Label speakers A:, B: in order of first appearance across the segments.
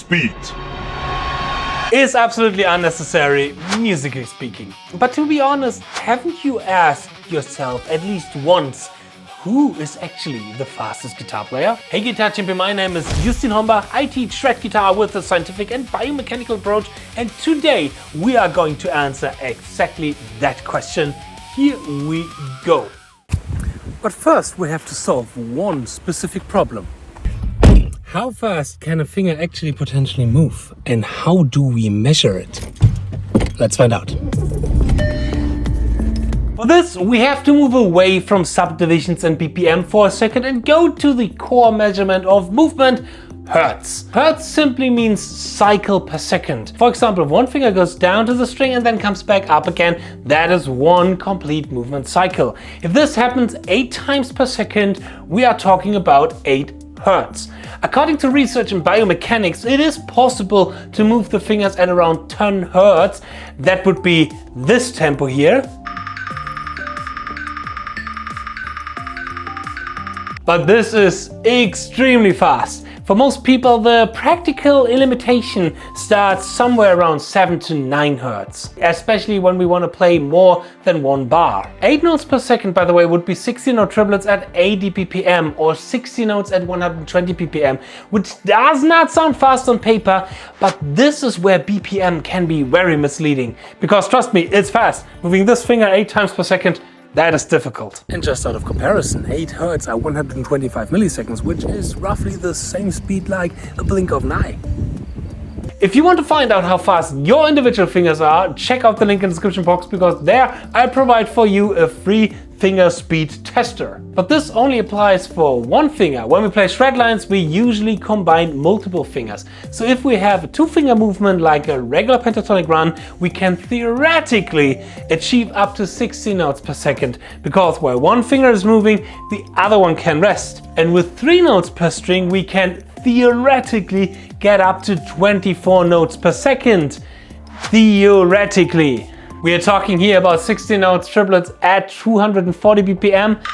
A: speed
B: is absolutely unnecessary, musically speaking. But to be honest, haven't you asked yourself at least once, who is actually the fastest guitar player? Hey Guitar Champion, my name is Justin Homba. I teach shred guitar with a scientific and biomechanical approach, and today we are going to answer exactly that question. Here we go. But first we have to solve one specific problem. How fast can a finger actually potentially move, and how do we measure it? Let's find out. For this, we have to move away from subdivisions and BPM for a second and go to the core measurement of movement, hertz. Hertz simply means cycle per second. For example, if one finger goes down to the string and then comes back up again, that is one complete movement cycle. If this happens 8 times per second, we are talking about 8 hertz. According to research in biomechanics, it is possible to move the fingers at around 10 hertz. That would be this tempo here. But this is extremely fast. For most people, the practical limitation starts somewhere around 7 to 9 hertz, especially when we want to play more than one bar. 8 notes per second, by the way, would be 60 note triplets at 80 ppm or 60 notes at 120 ppm, which does not sound fast on paper, but this is where BPM can be very misleading. Because trust me, it's fast. Moving this finger 8 times per second, that is difficult. And just out of comparison, 8 hertz are 125 milliseconds, which is roughly the same speed like a blink of an eye. If you want to find out how fast your individual fingers are, check out the link in the description box, because there I provide for you a free finger speed tester. But this only applies for one finger. When we play shred lines, we usually combine multiple fingers. So if we have a 2-finger movement like a regular pentatonic run, we can theoretically achieve up to 60 notes per second, because while one finger is moving, the other one can rest. And with 3 notes per string, we can theoretically get up to 24 notes per second. Theoretically. We are talking here about 60 notes triplets at 240 BPM.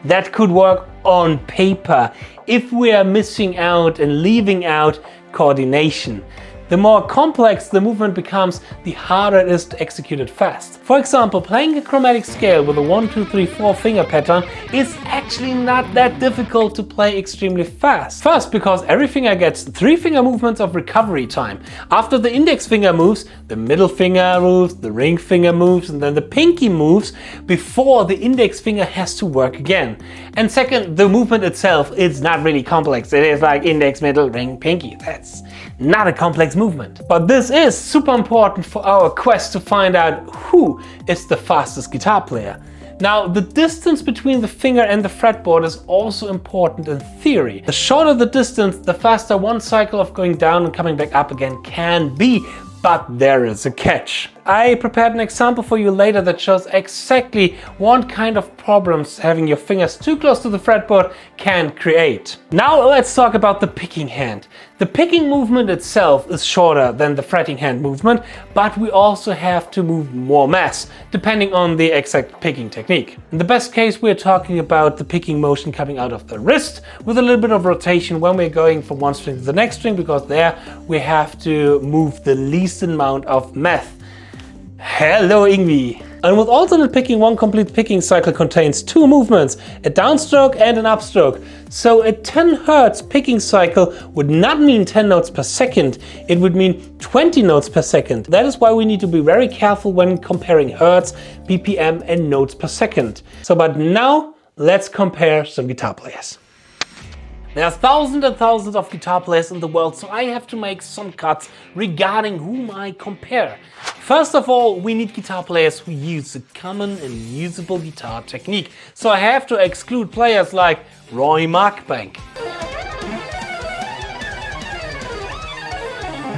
B: That could work on paper if we are missing out and leaving out coordination. The more complex the movement becomes, the harder it is to execute it fast. For example, playing a chromatic scale with a 1, 2, 3, 4 finger pattern is actually not that difficult to play extremely fast. First, because every finger gets 3 finger movements of recovery time. After the index finger moves, the middle finger moves, the ring finger moves, and then the pinky moves before the index finger has to work again. And second, the movement itself is not really complex. It is like index, middle, ring, pinky. That's not a complex movement. But this is super important for our quest to find out who is the fastest guitar player. Now, the distance between the finger and the fretboard is also important in theory. The shorter the distance, the faster one cycle of going down and coming back up again can be. But there is a catch. I prepared an example for you later that shows exactly what kind of problems having your fingers too close to the fretboard can create. Now let's talk about the picking hand. The picking movement itself is shorter than the fretting hand movement, but we also have to move more mass, depending on the exact picking technique. In the best case, we're talking about the picking motion coming out of the wrist with a little bit of rotation when we're going from one string to the next string, because there we have to move the least amount of mass. Hello Ingvi! And with alternate picking, one complete picking cycle contains 2 movements, a downstroke and an upstroke. So a 10 hertz picking cycle would not mean 10 notes per second, it would mean 20 notes per second. That is why we need to be very careful when comparing hertz, BPM and notes per second. But now let's compare some guitar players. There are thousands and thousands of guitar players in the world, so I have to make some cuts regarding whom I compare. First of all, we need guitar players who use a common and usable guitar technique. So I have to exclude players like Roy Markbank.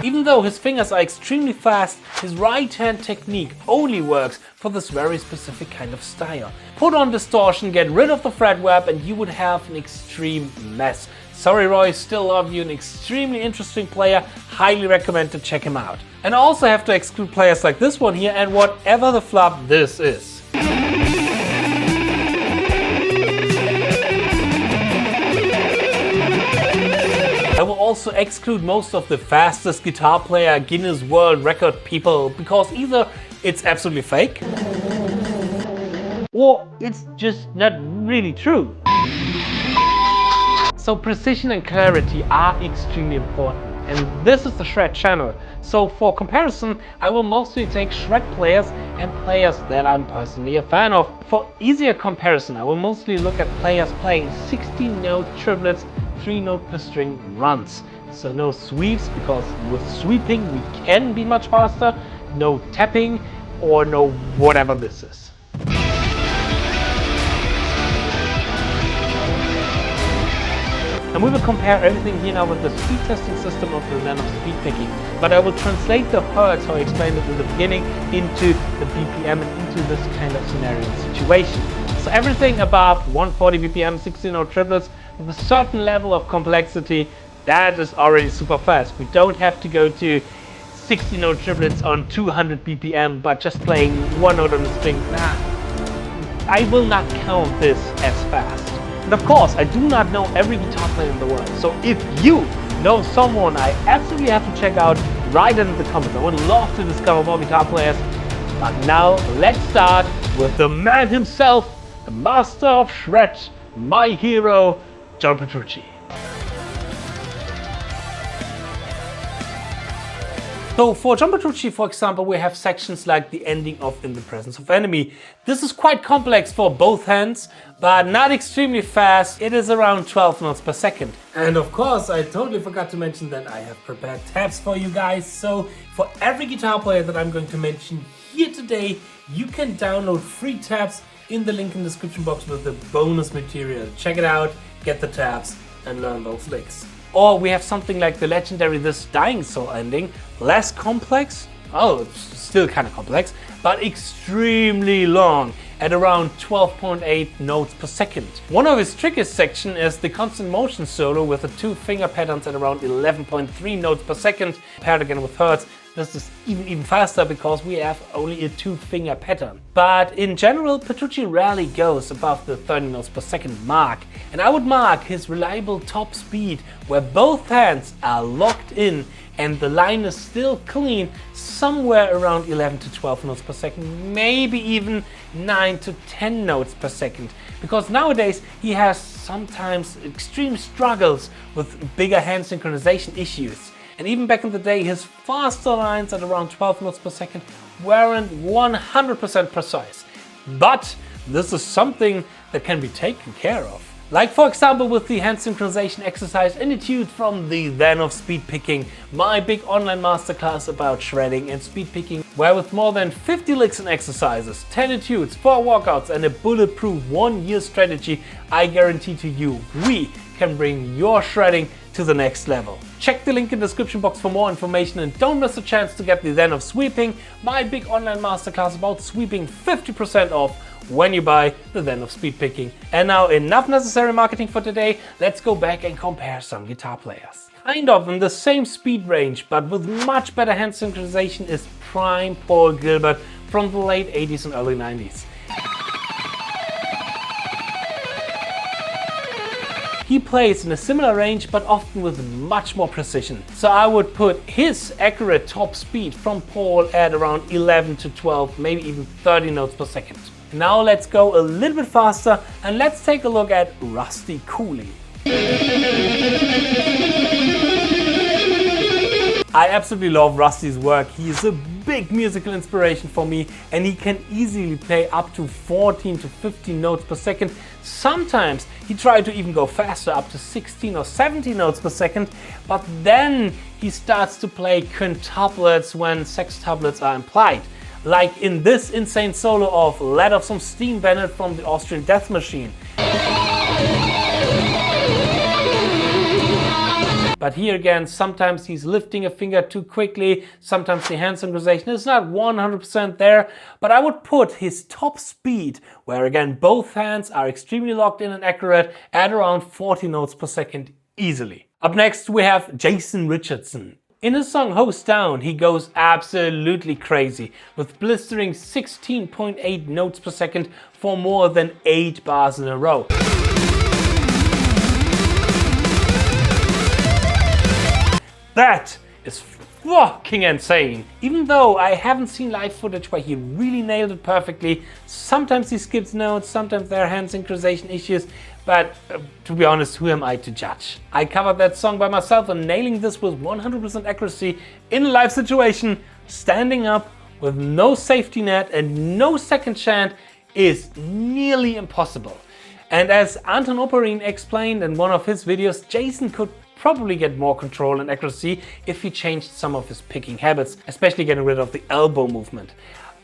B: Even though his fingers are extremely fast, his right hand technique only works for this very specific kind of style. Put on distortion, get rid of the fret web, and you would have an extreme mess. Sorry Roy, still love you, an extremely interesting player, highly recommend to check him out. And I also have to exclude players like this one here and whatever the flop this is. also exclude most of the fastest guitar player Guinness World Record people, because either it's absolutely fake or it's just not really true. So precision and clarity are extremely important, and this is the shred channel. So for comparison, I will mostly take shred players and players that I'm personally a fan of. For easier comparison, I will mostly look at players playing 16-note triplets, 3-note per string runs. So no sweeps, because with sweeping we can be much faster, no tapping, or no whatever this is. And we will compare everything here now with the speed testing system of the ZEN of Speedpicking. But I will translate the hertz, how I explained it in the beginning, into the BPM and into this kind of scenario and situation. So everything above 140 BPM, 16-note triplets, with a certain level of complexity, that is already super fast. We don't have to go to 16-note triplets on 200 BPM, but just playing one note on the string. Nah, I will not count this as fast. And of course, I do not know every guitar player in the world. So if you know someone I absolutely have to check out, write it in the comments. I would love to discover more guitar players. But now let's start with the man himself, the master of shred, my hero, John Petrucci. So for John Petrucci, for example, we have sections like the ending of In the Presence of Enemy. This is quite complex for both hands, but not extremely fast. It is around 12 notes per second. And of course, I totally forgot to mention that I have prepared tabs for you guys. So for every guitar player that I'm going to mention here today, you can download free tabs in the link in the description box with the bonus material. Check it out, get the tabs, and learn those licks. Or we have something like the legendary This Dying Soul ending, less complex, oh, it's still kind of complex, but extremely long at around 12.8 notes per second. One of his trickiest sections is the constant motion solo with the 2 finger patterns at around 11.3 notes per second. Paired again with hertz, this is even faster because we have only a 2-finger pattern. But in general, Petrucci rarely goes above the 30 notes per second mark. And I would mark his reliable top speed where both hands are locked in and the line is still clean, somewhere around 11 to 12 notes per second, maybe even 9 to 10 notes per second. Because nowadays he has sometimes extreme struggles with bigger hand synchronization issues. And even back in the day, his faster lines at around 12 notes per second weren't 100% precise. But this is something that can be taken care of. Like for example with the hand synchronization exercise and etude from the ZEN of Speedpicking, my big online masterclass about shredding and speedpicking, where with more than 50 licks and exercises, 10 etudes, 4 walkouts and a bulletproof 1-year strategy, I guarantee to you, we can bring your shredding to the next level. Check the link in the description box for more information and don't miss a chance to get the ZEN of Sweeping, my big online masterclass about sweeping 50% off when you buy the ZEN of Speedpicking. And now enough necessary marketing for today, let's go back and compare some guitar players. Kind of in the same speed range but with much better hand synchronization is prime Paul Gilbert from the late 80s and early 90s. He plays in a similar range but often with much more precision. So I would put his accurate top speed from Paul at around 11 to 12, maybe even 30 notes per second. Now let's go a little bit faster and let's take a look at Rusty Cooley. I absolutely love Rusty's work. He is a big musical inspiration for me and he can easily play up to 14 to 15 notes per second. Sometimes he tried to even go faster, up to 16 or 17 notes per second, but then he starts to play quintuplets when sextuplets are implied. Like in this insane solo of Let Off Some Steam Bennett from the Austrian Death Machine. But here again, sometimes he's lifting a finger too quickly, sometimes the hand synchronization is not 100% there, but I would put his top speed, where again both hands are extremely locked in and accurate, at around 40 notes per second easily. Up next we have Jason Richardson. In his song Hose Down, he goes absolutely crazy with blistering 16.8 notes per second for more than 8 bars in a row. That is fucking insane. Even though I haven't seen live footage where he really nailed it perfectly, sometimes he skips notes, sometimes there are hand synchronization issues, but to be honest, who am I to judge? I covered that song by myself, and nailing this with 100% accuracy in a live situation, standing up with no safety net and no second chant, is nearly impossible. And as Anton Opperin explained in one of his videos, Jason could probably get more control and accuracy if he changed some of his picking habits, especially getting rid of the elbow movement.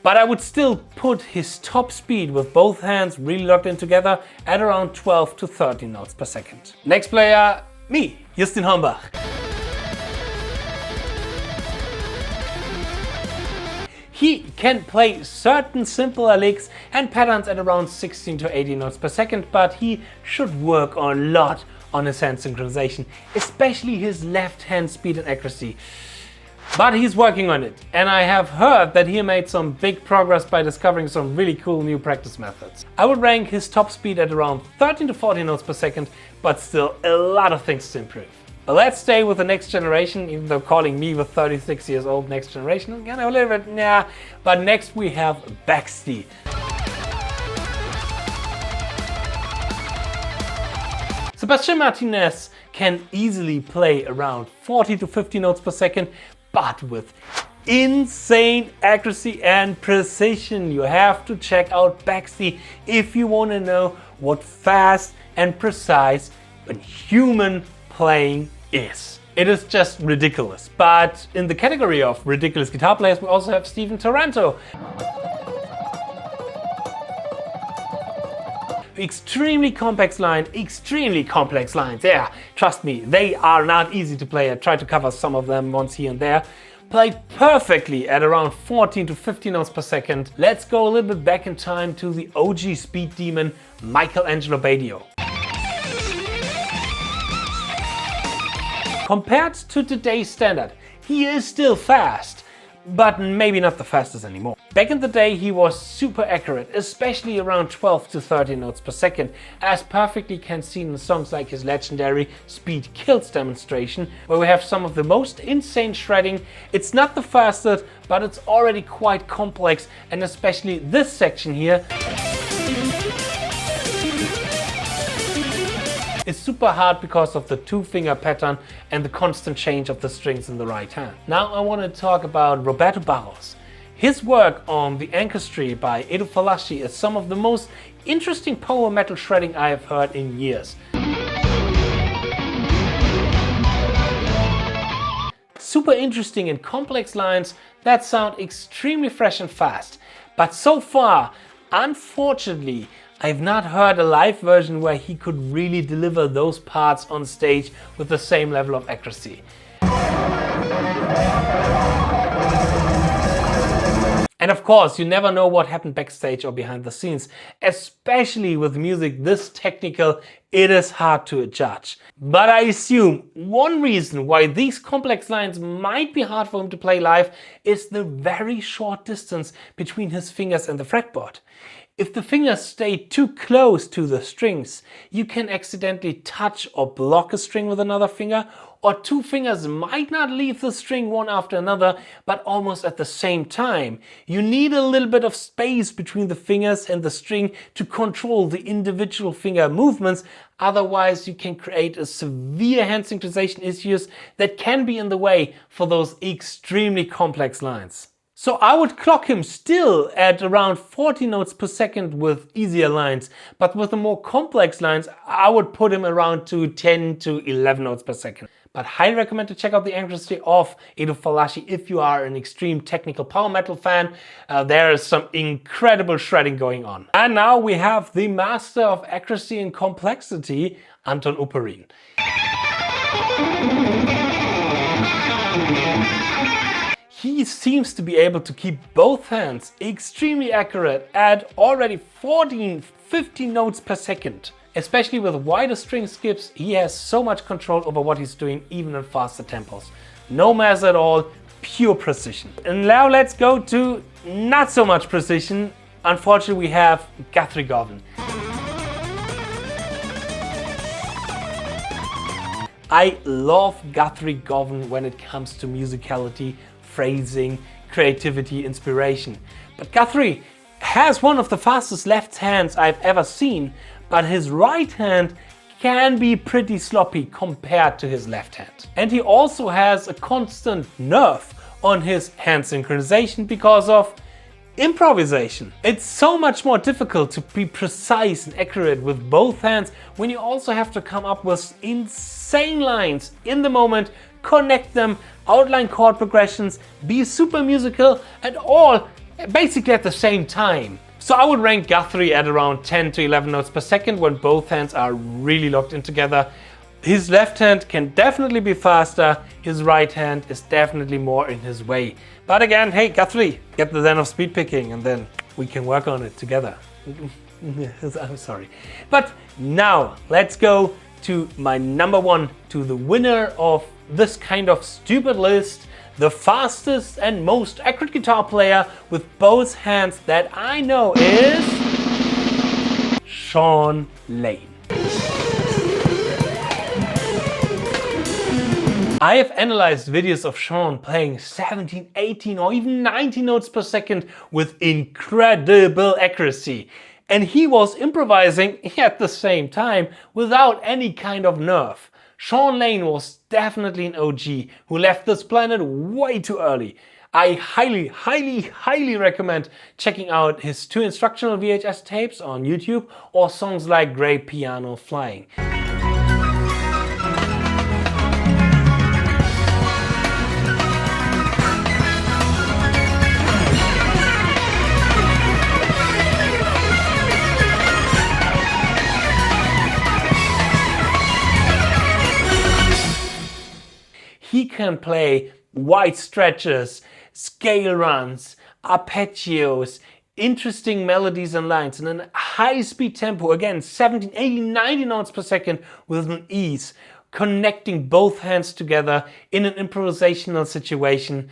B: But I would still put his top speed with both hands really locked in together at around 12 to 13 notes per second. Next player, me, Justin Hornbach. He can play certain simpler licks and patterns at around 16 to 18 notes per second, but he should work a lot on his hand synchronization, especially his left hand speed and accuracy. But he's working on it, and I have heard that he made some big progress by discovering some really cool new practice methods. I would rank his top speed at around 13 to 14 notes per second, but still a lot of things to improve. Let's stay with the next generation, even though calling me with 36 years old next generation is kind of a little bit nah. But next we have 𝙡𝙗𝙗. Sebastian Martinez can easily play around 40 to 50 notes per second, but with insane accuracy and precision. You have to check out 𝙡𝙗𝙗 if you want to know what fast and precise and human playing is. It is just ridiculous. But in the category of ridiculous guitar players, we also have Stephen Taranto. Extremely complex lines, yeah, trust me, they are not easy to play. I tried to cover some of them once here and there. Played perfectly at around 14 to 15 notes per second. Let's go a little bit back in time to the OG speed demon, Michelangelo Badio. Compared to today's standard, he is still fast, but maybe not the fastest anymore. Back in the day, he was super accurate, especially around 12 to 13 notes per second, as perfectly can see in songs like his legendary Speed Kills demonstration, where we have some of the most insane shredding. It's not the fastest, but it's already quite complex, and especially this section here is super hard because of the two-finger pattern and the constant change of the strings in the right hand. Now I want to talk about Roberto Barros. His work on The Ancestry by Edu Falaschi is some of the most interesting power metal shredding I have heard in years. Super interesting and complex lines that sound extremely fresh and fast. But so far, unfortunately, I've not heard a live version where he could really deliver those parts on stage with the same level of accuracy. And of course, you never know what happened backstage or behind the scenes. Especially with music this technical, it is hard to judge. But I assume one reason why these complex lines might be hard for him to play live is the very short distance between his fingers and the fretboard. If the fingers stay too close to the strings, you can accidentally touch or block a string with another finger, or two fingers might not leave the string one after another, but almost at the same time. You need a little bit of space between the fingers and the string to control the individual finger movements, otherwise you can create a severe hand synchronization issues that can be in the way for those extremely complex lines. So I would clock him still at around 40 notes per second with easier lines, but with the more complex lines, I would put him around to 10 to 11 notes per second. But highly recommend to check out The Ancestry of Edu Falaschi if you are an extreme technical power metal fan. There is some incredible shredding going on. And now we have the master of accuracy and complexity, Anton Opperin. He seems to be able to keep both hands extremely accurate at already 14-15 notes per second. Especially with wider string skips, he has so much control over what he's doing even in faster tempos. No mess at all, pure precision. And now let's go to not so much precision. Unfortunately, we have 𝙤𝙙𝙙𝗕𝗏. I love 𝙤𝙤𝙙𝙬𝙬 when it comes to musicality, phrasing, creativity, inspiration. But 𝙤𝙬 has one of the fastest left hands I've ever seen, but his right hand can be pretty sloppy compared to his left hand. And he also has a constant nerve on his hand synchronization because of improvisation. It's so much more difficult to be precise and accurate with both hands when you also have to come up with insane lines in the moment, connect them, outline chord progressions, be super musical, and all basically at the same time. So I would rank 𝙤𝙬 at around 10 to 11 notes per second when both hands are really locked in together. His left hand can definitely be faster, his right hand is definitely more in his way. But again, hey 𝙤𝙬, get the ZEN of Speedpicking and then we can work on it together. I'm sorry. But now let's go to my number one, to the winner of this kind of stupid list, the fastest and most accurate guitar player with both hands that I know is Shawn Lane. I have analyzed videos of Shawn playing 17, 18 or even 19 notes per second with incredible accuracy. And he was improvising at the same time without any kind of nerve. Shawn Lane was definitely an OG who left this planet way too early. I highly recommend checking out his 2 instructional VHS tapes on YouTube or songs like Great Piano Flying. He can play wide stretches, scale runs, arpeggios, interesting melodies and lines in a high speed tempo, again 17, 18, 19 notes per second with an ease, connecting both hands together in an improvisational situation.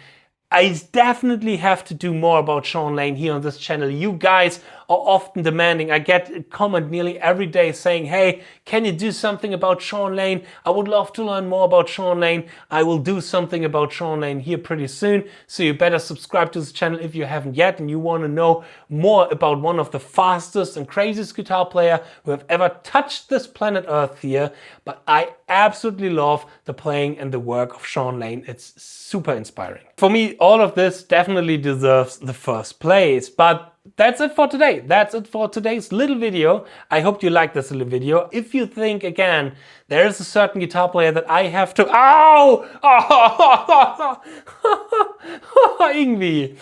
B: I definitely have to do more about Shawn Lane here on this channel. You guys are often demanding. I get a comment nearly every day saying, hey, can you do something about Shawn Lane? I would love to learn more about Shawn Lane. I will do something about Shawn Lane here pretty soon. So you better subscribe to this channel if you haven't yet and you want to know more about one of the fastest and craziest guitar player who have ever touched this planet Earth here. But I absolutely love the playing and the work of Shawn Lane. It's super inspiring. For me, all of this definitely deserves the first place. But that's it for today. That's it for today's little video. I hope you liked this little video. If you think, again, there is a certain guitar player that I have to... Ow! 𝗐𝗐.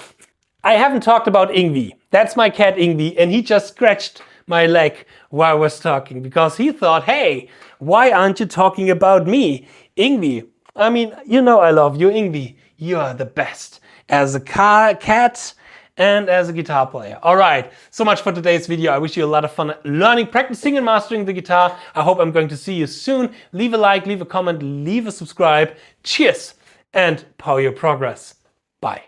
B: I haven't talked about 𝗐𝗐. That's my cat 𝗐𝗐, and he just scratched my leg while I was talking because he thought, hey, why aren't you talking about me? 𝗐𝗐. I mean, you know I love you, 𝗐𝗐. You are the best as a cat and as a guitar player. Alright, so much for today's video. I wish you a lot of fun learning, practicing and mastering the guitar. I hope I'm going to see you soon. Leave a like, leave a comment, leave a subscribe. Cheers and power your progress. Bye.